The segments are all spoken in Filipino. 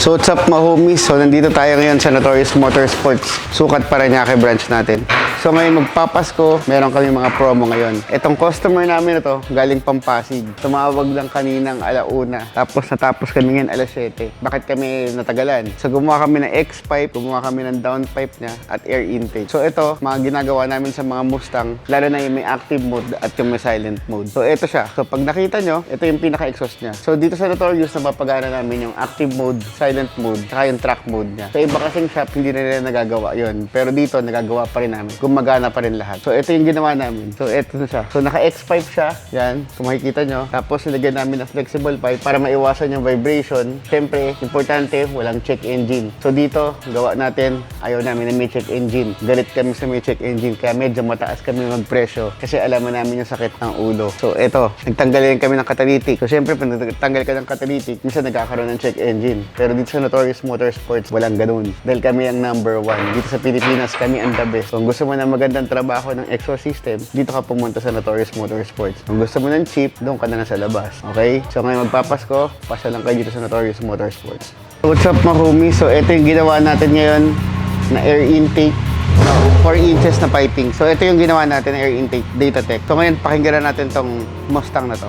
So what's up mga homies? So nandito tayo ngayon sa Notorious Motorsports, Sukat Parañaque branch natin. So ngayon magpapasko, meron kami mga promo ngayon. Itong customer namin na to, galing Pampasig. Tumawag lang kaninang alauna, tapos natapos kami ngayon alas 7. Bakit kami natagalan? So gumawa kami ng X-pipe, gumawa kami ng downpipe niya at air intake. So ito, mga ginagawa namin sa mga Mustang, lalo na yung may active mode at yung may silent mode. So ito siya. So pag nakita nyo, ito yung pinaka-exhaust niya. So dito sa Notorious, napapagana namin yung active mode, silent mode, saka yung track mode niya. Sa iba kasing shop, hindi na nila nagagawa yun. Pero dito, nagagawa pa rin namin. Gumagana pa rin lahat. So, ito yung ginawa namin. So, ito na siya. So, naka-X-pipe siya. Yan, kung makikita nyo. Tapos, nilagyan namin ng flexible pipe para maiwasan yung vibration. Siyempre, importante, walang check engine. So, dito, gawa natin, ayaw namin na may check engine. Galit kami sa may check engine. Kaya medyo mataas kami magpresyo. Kasi alam namin yung sakit ng ulo. So, ito, nagtanggalin kami ng catalytic. So, siyempre, pag nagtanggal ka ng catalytic, minsan nagkakaroon ng check engine. Pero dito sa Notorious Motorsports, walang ganun. Dahil kami ang #1. Dito sa Pilipinas, kami ang the best. Kung gusto mo ng magandang trabaho ng exhaust system, dito ka pumunta sa Notorious Motorsports. Kung gusto mo ng cheap, doon ka na sa labas. Okay? So ngayon magpapasko, pasya lang kayo dito sa Notorious Motorsports. What's up mga homies? So ito yung ginawa natin ngayon na air intake. 4 inches na piping. So ito yung ginawa natin na air intake, Datatec. So ngayon pakinggan natin tong Mustang na to.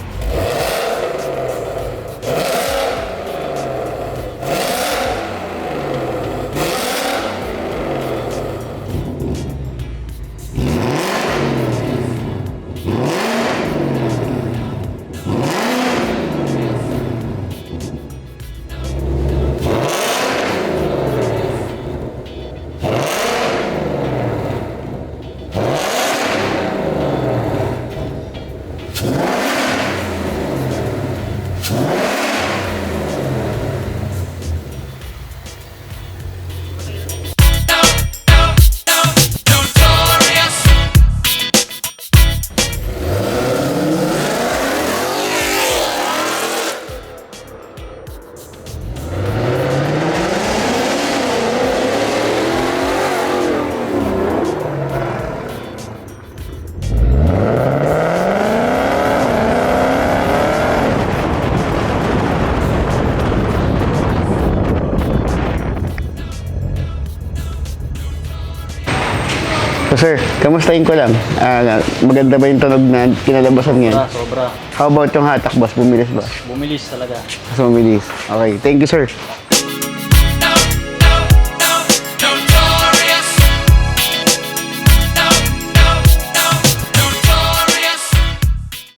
So sir, kamustahin ko lang. Maganda ba yung tunog na kinalabasan ngayon? Sobra. How about yung hatak boss? Bumilis ba? Bumilis talaga. Mas bumilis. Okay, thank you sir.